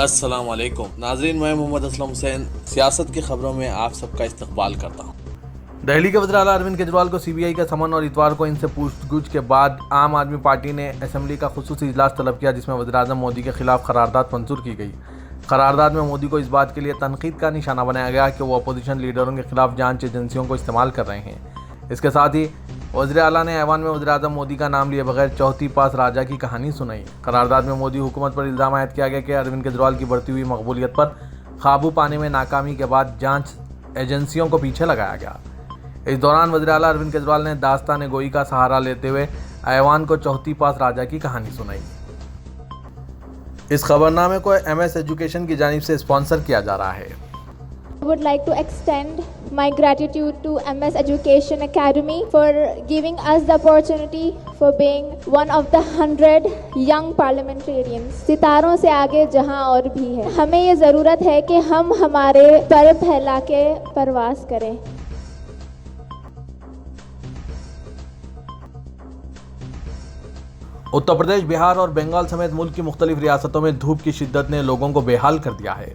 अस्सलाम वालेकुम नाजरीन, मैं मोहम्मद असलम हुसैन सियासत की खबरों में आप सबका इस्तकबाल करता हूँ। दिल्ली के वज़ीर आला अरविंद केजरीवाल को सीबीआई का समन और इतवार को इनसे पूछगछ के बाद आम आदमी पार्टी ने असेंबली का खुसूसी इजलास तलब किया, जिसमें वज़ीर आज़म मोदी के खिलाफ करारदाद मंजूर की गई। करारदाद में मोदी को इस बात के लिए तनकीद का निशाना बनाया गया कि वो अपोजिशन लीडरों के खिलाफ जांच एजेंसियों को इस्तेमाल कर रहे हैं। इसके साथ ही वज़ीर आला ने ऐवान में वज़ीर आज़म मोदी का नाम लिए बगैर चौथी पास राजा की कहानी सुनाई। करारदाद में मोदी हुकूमत पर इल्ज़ाम आयद किया गया कि अरविंद केजरीवाल की बढ़ती हुई मकबूलियत पर काबू पाने में नाकामी के बाद जांच एजेंसियों को पीछे लगाया गया। इस दौरान वज़ीर आला अरविंद केजरीवाल ने दास्तान गोई का सहारा लेते हुए ऐवान को चौथी पास राजा की कहानी सुनाई। इस खबरनामे को MS एजुकेशन की जानिब से स्पॉन्सर किया जा रहा है। I would like to extend my gratitude to MS Education Academy for giving us the opportunity for being one of the 100 young parliamentarians. सितारों से आगे जहां और भी है, हमें ये ज़रूरत है कि हम हमारे पर फैला के प्रवास करें। उत्तर प्रदेश, बिहार और बंगाल समेत मुल्क की मुख्तलिफ रियासतों में धूप की शिद्दत ने लोगों को बेहाल कर दिया है।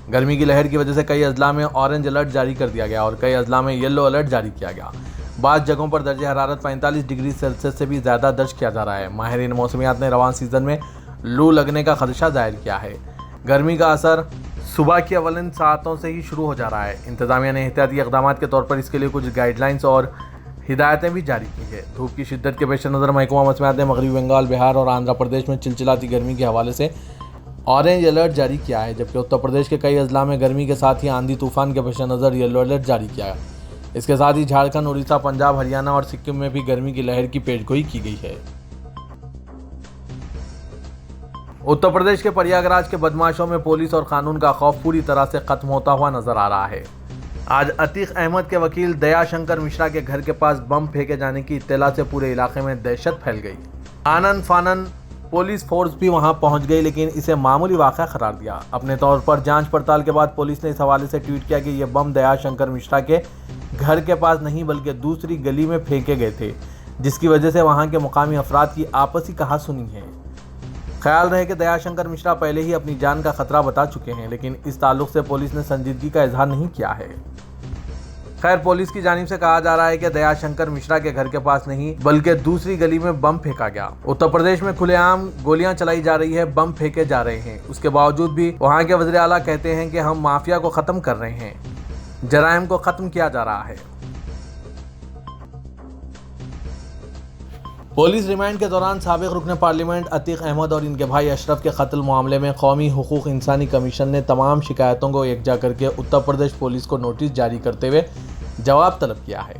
गर्मी की लहर की वजह से कई अजला में ऑरेंज अलर्ट जारी कर दिया गया और कई अजला में येलो अलर्ट जारी किया गया। बाज़ जगहों पर दर्जे हरारत 45 डिग्री सेल्सियस से भी ज़्यादा दर्ज किया जा रहा है। माहिरीन मौसमियात ने रवान सीज़न में लू लगने का खदशा जाहिर किया है। गर्मी का असर सुबह की अवलिन सातों से ही शुरू हो जा रहा है। इंतज़ामिया ने एहतियाती इक़दाम के तौर पर इसके लिए कुछ गाइडलाइंस और हिदायतें भी जारी की है। धूप की शिद्दत के पेश नज़र महकमा मौसमियात ने मगरबी बंगाल, बिहार और आंध्र प्रदेश में चिलचिलाती गर्मी के हवाले से ऑरेंज अलर्ट जारी किया है, जबकि उत्तर प्रदेश के कई अजला में गर्मी के साथ ही आंधी तूफान के पेश नज़र येलो अलर्ट जारी किया है। इसके साथ ही झारखंड, उड़ीसा, पंजाब, हरियाणा और सिक्किम में भी गर्मी की लहर की पेशगोई की गई है। उत्तर प्रदेश के प्रयागराज के बदमाशों में पुलिस और कानून का खौफ पूरी तरह से खत्म होता हुआ नजर आ रहा है। आज अतीक अहमद के वकील दया शंकर मिश्रा के घर के पास बम फेंके जाने की इत्तला से पूरे इलाके में दहशत फैल गई। आनन फानन पुलिस फोर्स भी वहां पहुंच गई, लेकिन इसे मामूली वाक़या करार दिया। अपने तौर पर जांच पड़ताल के बाद पुलिस ने इस हवाले से ट्वीट किया कि ये बम दया शंकर मिश्रा के घर के पास नहीं बल्कि दूसरी गली में फेंके गए थे, जिसकी वजह से वहां के मुकामी अफराद की आपसी कहासुनी है। ख्याल रहे कि दया शंकर मिश्रा पहले ही अपनी जान का खतरा बता चुके हैं, लेकिन इस ताल्लुक से पुलिस ने संजीदगी का इजहार नहीं किया है। खैर, पुलिस की जानिब से कहा जा रहा है कि दया शंकर मिश्रा के घर के पास नहीं बल्कि दूसरी गली में बम फेंका गया। उत्तर प्रदेश में खुलेआम गोलियां चलाई जा रही है, बम फेंके जा रहे हैं। उसके बावजूद भी वहां के वज़ीर आला कहते हैं कि हम माफिया को खत्म कर रहे हैं, जराइम को खत्म किया जा रहा है। पुलिस रिमांड के दौरान साबिक रुकन पार्लियामेंट अतीक अहमद और इनके भाई अशरफ के कत्ल मामले में कौमी हुकूक इंसानी कमीशन ने तमाम शिकायतों को यकजा करके उत्तर प्रदेश पुलिस को नोटिस जारी करते हुए जवाब तलब किया है।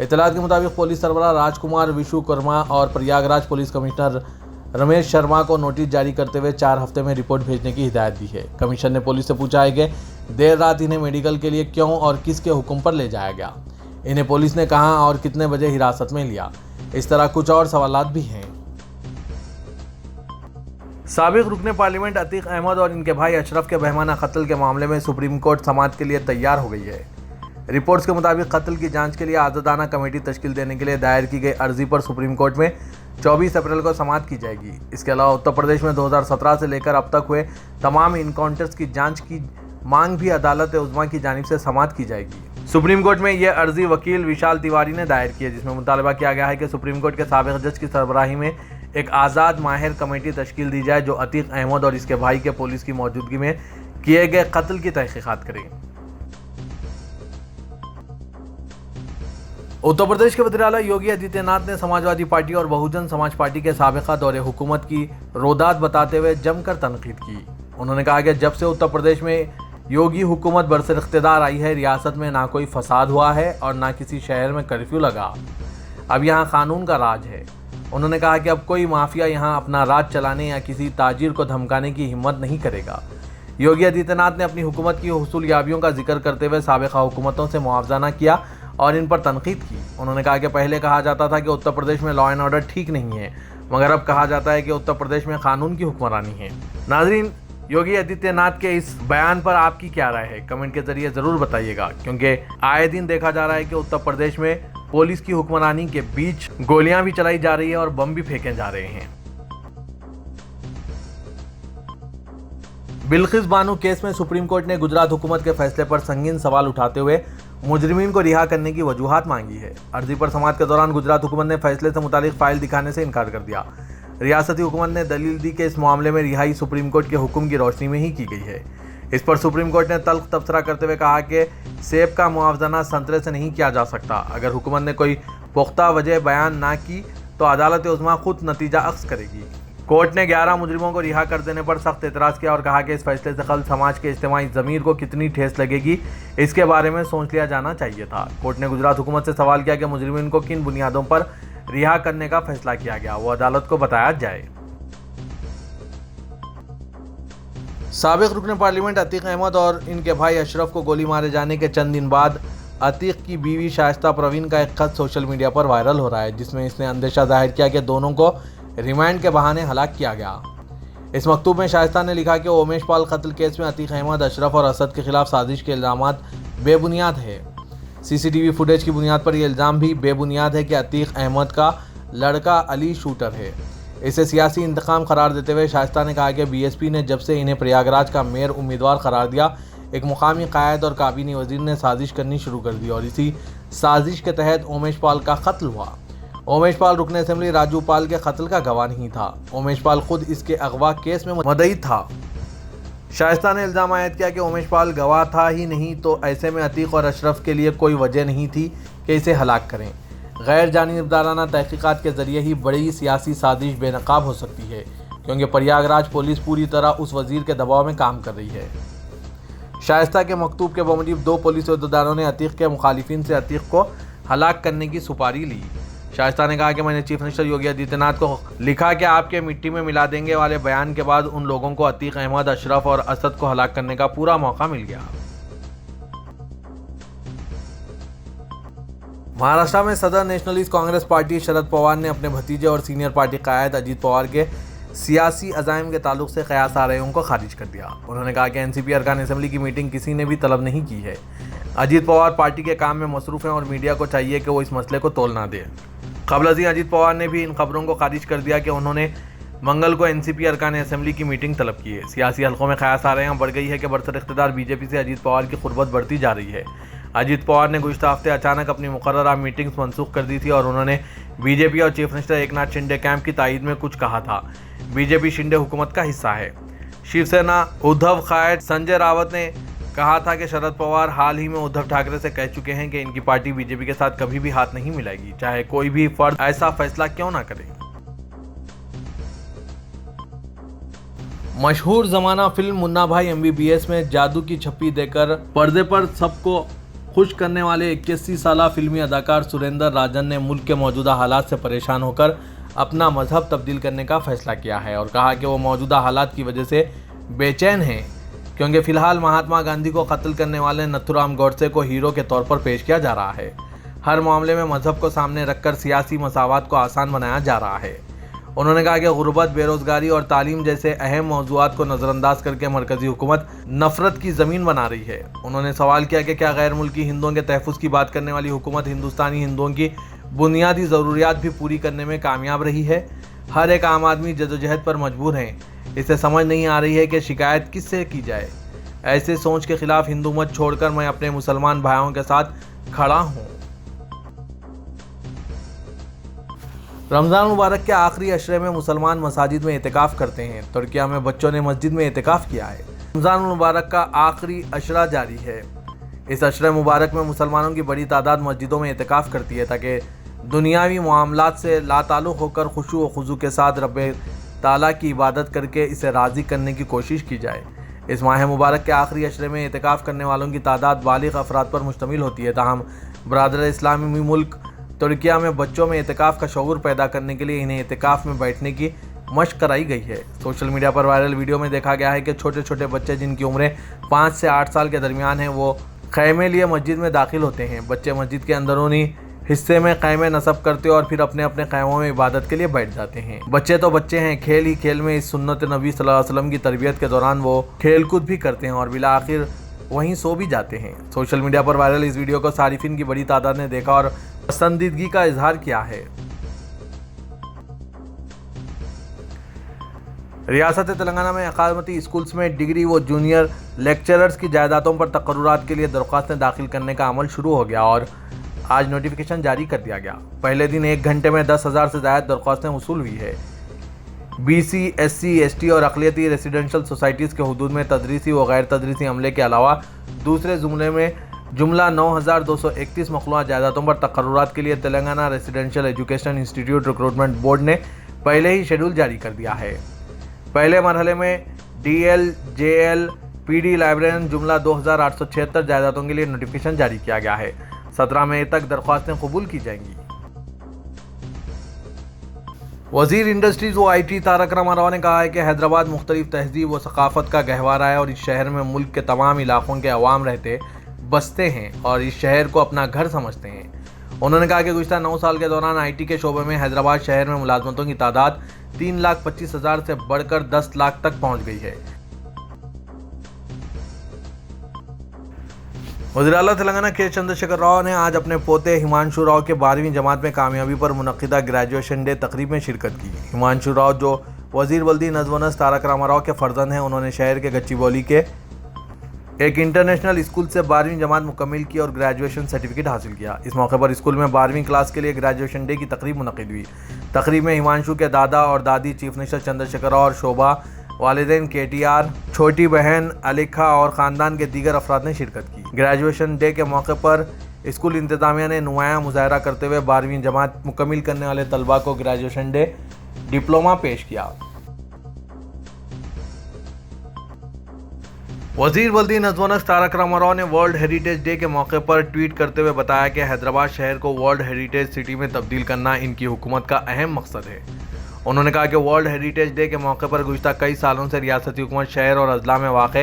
इत्तलात के मुताबिक पुलिस सरबराह राजकुमार विश्वकर्मा और प्रयागराज पुलिस कमिश्नर रमेश शर्मा को नोटिस जारी करते हुए 4 हफ्ते में रिपोर्ट भेजने की हिदायत दी है। कमीशन ने पुलिस से पूछा है कि देर रात इन्हें मेडिकल के लिए क्यों और किसके हुक्म पर ले जाया गया, इन्हें पुलिस ने कहाँ और कितने बजे हिरासत में लिया। इस तरह कुछ और सवालात भी हैं। साबिक रुकने पार्लियामेंट अतीक अहमद और इनके भाई अशरफ के बहमाना कत्ल के मामले में सुप्रीम कोर्ट समाअत के लिए तैयार हो गई है। रिपोर्ट्स के मुताबिक कत्ल की जांच के लिए आज़ादाना कमेटी तश्कील देने के लिए दायर की गई अर्जी पर सुप्रीम कोर्ट में 24 अप्रैल को समाअत की जाएगी। इसके अलावा उत्तर प्रदेश में 2017 से लेकर अब तक हुए तमाम इनकाउंटर्स की जाँच की मांग भी अदालत उज़्मा की जानिब से समाअत की जाएगी। सुप्रीम कोर्ट में यह अर्जी वकील विशाल तिवारी ने दायर की है, जिसमें मुतालबा किया गया है कि सुप्रीम कोर्ट के साबिक जज की सरबराही में एक आज़ाद माहिर कमेटी तश्कील दी जाए, जो अतीक अहमद और इसके भाई के पुलिस की मौजूदगी में किए गए कत्ल की तहकीकात करे। उत्तर प्रदेश के वज़ीर आला योगी आदित्यनाथ ने समाजवादी पार्टी और बहुजन समाज पार्टी के साबिका दौरे हुकूमत की रोदात बताते हुए जमकर तनकीद की। उन्होंने कहा कि जब से उत्तर प्रदेश में योगी हुकूमत बरसर इख्तिदार आई है, रियासत में ना कोई फसाद हुआ है और ना किसी शहर में कर्फ्यू लगा। अब यहाँ कानून का राज है। उन्होंने कहा कि अब कोई माफिया यहाँ अपना राज चलाने या किसी ताजिर को धमकाने की हिम्मत नहीं करेगा। योगी आदित्यनाथ ने अपनी हुकूमत की हुसूलियाबियों का जिक्र करते हुए साबिका हुकूमतों से मुआवजा न किया और इन पर तनकीद की। उन्होंने कहा कि पहले कहा जाता था कि उत्तर प्रदेश में लॉ एंड ऑर्डर ठीक नहीं है, मगर अब कहा जाता है कि उत्तर प्रदेश में कानून की हुक्मरानी है। नाज़रीन, योगी आदित्यनाथ के इस बयान पर आपकी क्या राय है, कमेंट के जरिए ज़रूर बताइएगा, क्योंकि आए दिन देखा जा रहा है कि उत्तर प्रदेश में पुलिस की हुक्मरानी के बीच गोलियां भी चलाई जा रही है और बम भी फेंके जा रहे हैं। बिल्किस बानो केस में सुप्रीम कोर्ट ने गुजरात हुकूमत के फैसले पर संगीन सवाल उठाते हुए मुजरिमीन को रिहा करने की वजूहात मांगी है। अर्जी पर समाअत के दौरान गुजरात हुकूमत ने फैसले से मुतालिक फाइल दिखाने से इनकार कर दिया। रियासती हुकूमत ने दलील दी कि इस मामले में रिहाई सुप्रीम कोर्ट के हुक्म की रोशनी में ही की गई है। इस पर सुप्रीम कोर्ट ने तल्ख तबसरा करते हुए कहा कि सेब का मुआवजना संतरे से नहीं किया जा सकता। अगर हुकूमत ने कोई पुख्ता वजह बयान ना की तो अदालत उज़्मा खुद नतीजा अख्ज़ करेगी। कोर्ट ने 11 मुजरिमों को रिहा कर देने पर सख्त एतराज़ किया और कहा कि इस फैसले से कल समाज के इज्तिमाई ज़मीर को कितनी ठेस लगेगी, इसके बारे में सोच लिया जाना चाहिए था। कोर्ट ने गुजरात हुकूमत से सवाल किया कि मुजरिमीन को किन बुनियादों पर रिहा करने का फैसला किया गया, वो अदालत को बताया जाए। साबिक रुकन पार्लियामेंट अतीक अहमद और इनके भाई अशरफ को गोली मारे जाने के चंद दिन बाद अतीक की बीवी शाइस्ता परवीन का एक खत सोशल मीडिया पर वायरल हो रहा है, जिसमें इसने अंदेशा जाहिर किया कि दोनों को रिमांड के बहाने हलाक किया गया। इस मकतूब में शाइस्ता ने लिखा कि उमेश पाल कत्ल केस में अतीक अहमद, अशरफ और असद के खिलाफ साजिश के इल्ज़ामात बेबुनियाद है। सीसीटीवी फुटेज की बुनियाद पर यह इल्ज़ाम भी बेबुनियाद है कि अतीक अहमद का लड़का अली शूटर है। इसे सियासी इंतकाम करार देते हुए शाइस्ता ने कहा कि बीएसपी ने जब से इन्हें प्रयागराज का मेयर उम्मीदवार करार दिया, एक मुकामी कायद और काबीनी वजीर ने साजिश करनी शुरू कर दी और इसी साजिश के तहत उमेश पाल का कत्ल हुआ। उमेश पाल रुकन असेंबली राजू पाल के कत्ल का गवाह नहीं था। उमेश पाल खुद इसके अगवा केस में मुद्दई था। शाइस्ता ने इल्ज़ाम आयद किया कि उमेश पाल गवाह था ही नहीं, तो ऐसे में अतीक और अशरफ के लिए कोई वजह नहीं थी कि इसे हलाक करें। गैर जानिबदाराना तहकीकात के जरिए ही बड़ी सियासी साजिश बेनकाब हो सकती है, क्योंकि प्रयागराज पुलिस पूरी तरह उस वजीर के दबाव में काम कर रही है। शाइस्ता के मकतूब के बावजूद 2 पुलिस अहदेदारों ने अतीक के मुखालिफिन से अतीक को हलाक करने की सुपारी ली। शाइस्ता ने कहा कि मैंने चीफ मिनिस्टर योगी आदित्यनाथ को लिखा कि आपके मिट्टी में मिला देंगे वाले बयान के बाद उन लोगों को अतीक अहमद, अशरफ और असद को हलाक करने का पूरा मौका मिल गया। महाराष्ट्र में सदर नेशनलिस्ट कांग्रेस पार्टी शरद पवार ने अपने भतीजे और सीनियर पार्टी कायद अजीत पवार के सियासी अज़ाइम के ताल्लुक से कयास आ रहे को खारिज कर दिया। उन्होंने कहा कि एनसीपी अरकान असेंबली की मीटिंग किसी ने भी तलब नहीं की है। अजीत पवार पार्टी के काम में मसरूफ़ हैं और मीडिया को चाहिए कि वो इस मसले को तोल ना दे। कबल अज़ीं अजीत पवार ने भी इन खबरों को खारिज कर दिया कि उन्होंने मंगल को एनसीपी अरकान असेंबली की मीटिंग तलब की है। सियासी हलकों में कयास आ रहे हैं बढ़ गई है कि बरसर इख्तिदार बीजेपी से अजीत पवार की कुर्बत बढ़ती जा रही है। अजीत पवार ने गुज़श्ता हफ्ते अचानक अपनी मुकर्ररा मीटिंग्स मनसूख कर दी थी और उन्होंने बीजेपी और chief minister Eknath Shinde camp की तायीद में कुछ कहा था। बीजेपी शिंदे हुकूमत का हिस्सा है। शिवसेना उद्धव कायद संजय रावत ने कहा था कि शरद पवार हाल ही में उद्धव ठाकरे से कह चुके हैं कि इनकी पार्टी बीजेपी के साथ कभी भी हाथ नहीं मिलाएगी, चाहे कोई भी फर्द ऐसा फैसला क्यों ना करे। मशहूर जमाना फिल्म मुन्ना भाई MBBS में जादू की छप्पी देकर पर्दे पर सबको खुश करने वाले 81 साला फिल्मी अदाकार सुरेंद्र राजन ने मुल्क के मौजूदा हालात से परेशान होकर अपना मजहब तब्दील करने का फैसला किया है और कहा कि वो मौजूदा हालात की वजह से बेचैन हैं, क्योंकि फिलहाल महात्मा गांधी को कत्ल करने वाले नथुराम गौडसे को हीरो के तौर पर पेश किया जा रहा है। हर मामले में मजहब को सामने रखकर सियासी मसावत को आसान बनाया जा रहा है। उन्होंने कहा कि गुर्बत, बेरोजगारी और तालीम जैसे अहम मौजूआत को नज़रअंदाज करके मरकजी हुकूमत नफरत की ज़मीन बना रही है। उन्होंने सवाल किया कि क्या गैर मुल्की हिंदुओं के तहफ़्फ़ुज़ की बात करने वाली हुकूमत हिंदुस्तानी हिंदुओं की बुनियादी ज़रूरियात भी पूरी करने में कामयाब रही है। हर एक आम आदमी जदोजहद पर मजबूर है। इसे समझ नहीं आ रही है कि शिकायत किससे की जाए। ऐसे सोच के खिलाफ हिंदू मत छोड़कर मैं अपने मुसलमान भाइयों के साथ खड़ा हूँ। रमज़ान मुबारक के आखिरी अशरे में मुसलमान मसाजिद में एतिकाफ़ करते हैं। तुर्किया में बच्चों ने मस्जिद में एतिकाफ़ किया है। रमज़ान मुबारक का आखिरी अशरा जारी है। इस अशरे मुबारक में मुसलमानों की बड़ी तादाद मस्जिदों में एतिकाफ़ करती है ताकि दुनियावी मामलात से लाताल्लुक़ होकर खुशू व खुजू के साथ रब्बे ताला की इबादत करके इसे राज़ी करने की कोशिश की जाए। इस माह मुबारक के आखिरी अशरे में एतिकाफ़ करने वालों की तादाद बालिग़ अफराद पर मुश्तमिल होती है। ताहम बरादर इस्लामी मुल्क तुर्किया में बच्चों में एतिकाफ़ का शऊर पैदा करने के लिए इन्हें एतिकाफ़ में बैठने की मशक़ कराई गई है। सोशल मीडिया पर वायरल वीडियो में देखा गया है कि छोटे छोटे बच्चे जिनकी उम्रें 5 से 8 साल के दरमियान हैं, वो ख़ैमे लिए मस्जिद में दाखिल होते हैं। बच्चे मस्जिद के अंदरूनी हिस्से में ख़ैमे नस्ब करते और फिर अपने अपने ख़ैमों में इबादत के लिए बैठ जाते हैं। बच्चे तो बच्चे हैं, खेल ही खेल में इस सुन्नत नबी सल्लल्लाहु अलैहि वसल्लम की तरबियत के दौरान वो खेल कूद भी करते हैं और बिला आखिर वहीं सो भी जाते हैं। सोशल मीडिया पर वायरल इस वीडियो को सारिफिन की बड़ी तादाद ने देखा और पसंदीदगी का इजहार किया है। रियासत तेलंगाना में अकादमी स्कूल्स में डिग्री व जूनियर लेक्चरर्स की जायदादों पर तकर्रुरात के लिए दरख्वास्तें दाखिल करने का अमल शुरू हो गया और आज नोटिफिकेशन जारी कर दिया गया। पहले दिन 1 घंटे में 10,000 से ज़्यादा दरख्वास्तें वसूल हुई है। BC, SC, ST और अक़लियती रेसिडेंशियल सोसाइटीज़ के हुदूद में तदरीसी व गैर तदरीसी अमले के अलावा दूसरे जुमले में जुमला 9,231 मखलूआ जायदादों पर तकर्रुरात के लिए Telangana residential education institute recruitment board ने पहले ही शेड्यूल जारी कर दिया है। पहले मरहले में DL, JL, PD लाइब्रेरियन जुमला 2,876 जायदादों के लिए नोटिफिकेशन जारी किया गया है। 17 मई तक दरख्वास्तें कबूल की जाएंगी। वजीर इंडस्ट्रीज व IT तारक रामाराव ने कहा है कि हैदराबाद मुख्तलिफ तहजीब व सकाफत का गहवारा है और इस शहर में मुल्क के तमाम इलाकों के अवाम रहते बसते हैं और इस शहर को अपना घर समझते हैं। उन्होंने कहा कि गुज़िश्ता 9 साल के दौरान IT के शोबे में हैदराबाद शहर में मुलाजमतों की तादाद 3,25,000 से बढ़कर 10 लाख तक पहुंच गई है। वज़ीर आला तेलंगाना के चंद्रशेखर राव ने आज अपने पोते हिमांशु राव के 12वीं जमात में कामयाबी पर मुनक्किदा ग्रेजुएशन डे तकरीब में शिरकत की। हिमांशु राव जो वज़ीर बल्दी नज़्म व नस्र तारक रामाराव के फर्जंद हैं, उन्होंने शहर के गच्चीबौली के एक इंटरनेशनल स्कूल से 12वीं जमात मुकम्मिल की और ग्रेजुएशन सर्टिफिकेट हासिल किया। इस मौके पर स्कूल में 12वीं क्लास के लिए ग्रेजुएशन डे की तकरीब मुनक़िद हुई। तकरीब में हिमांशु के दादा और दादी चीफ मिनिस्टर चंद्रशेखर राव और शोभा, वालिदैन KTR, छोटी बहन अलिखा और ख़ानदान के दीगर अफराद ने शिरकत की। ग्रेजुएशन डे के मौके पर स्कूल इंतज़ामिया ने नुमायाँ मुजाहरा करते हुए 12वीं जमात मुकम्मिल करने वाले तलबा को ग्रेजुएशन डे डिप्लोमा पेश किया। वज़ीर बल्दी नज़्म व नस्र तारक रामाराव ने वर्ल्ड हेरिटेज डे के मौके पर ट्वीट करते हुए बताया कि हैदराबाद शहर को वर्ल्ड हेरिटेज सिटी में तब्दील करना इनकी हुकूमत का अहम मकसद है। उन्होंने कहा कि वर्ल्ड हेरिटेज डे के मौके पर गुज़िश्ता कई सालों से रियासती हुकूमत शहर और अजला में वाक़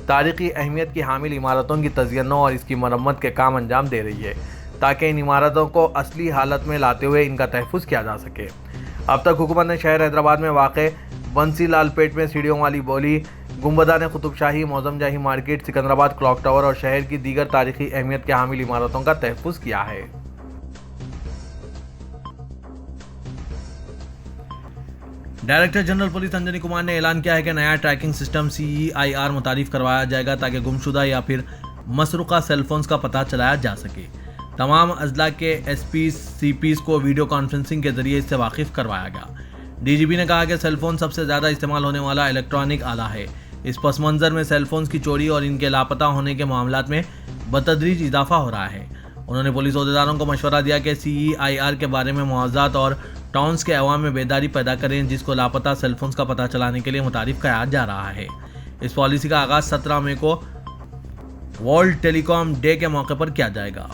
तारीख़ी अहमियत की हामिल इमारतों की तज़य्युन और इसकी मरम्मत के काम अंजाम दे रही है ताकि इन इमारतों को असली हालत में लाते हुए इनका तहफ़्फ़ुज़ किया जा सके। अब तक हुकूमत ने शहर हैदराबाद में वाक़ बंसी लालपेट में सीढ़ियों वाली बोली, गुंबदान कुतुबशाही, मौज़म जाही मार्केट, सिकंदराबाद क्लॉक टावर और शहर की दीगर तारीख़ी अहमियत के हामिल इमारतों का तहफ़्फ़ुज़ किया है। Director general police Anjani Kumar ने ऐलान किया है कि नया ट्रैकिंग सिस्टम CEIR मुतारिफ करवाया जाएगा ताकि गुमशुदा या फिर मसरूक़ा सेलफोन्स का पता चलाया जा सके। तमाम अजला के SPs, CPs को वीडियो कॉन्फ्रेंसिंग के जरिए इससे वाकिफ़ करवाया गया। DGP ने कहा कि सेलफोन सबसे ज़्यादा इस्तेमाल होने वाला इलेक्ट्रॉनिक आला है। इस पस मंज़र में सेलफोन्स की चोरी और इनके लापता होने के मामलात में बतदरीज इजाफा हो रहा है। उन्होंने पुलिस अहदेदारों को मशवरा दिया कि CEIR के बारे में मुआवज़ात और टाउन्स के अवाम में बेदारी पैदा करें, जिसको लापता सेलफोन्स का पता चलाने के लिए मुतारिफ किया जा रहा है। इस पॉलिसी का आगाज़ 17 मई को वर्ल्ड टेलीकॉम डे के मौके पर किया जाएगा।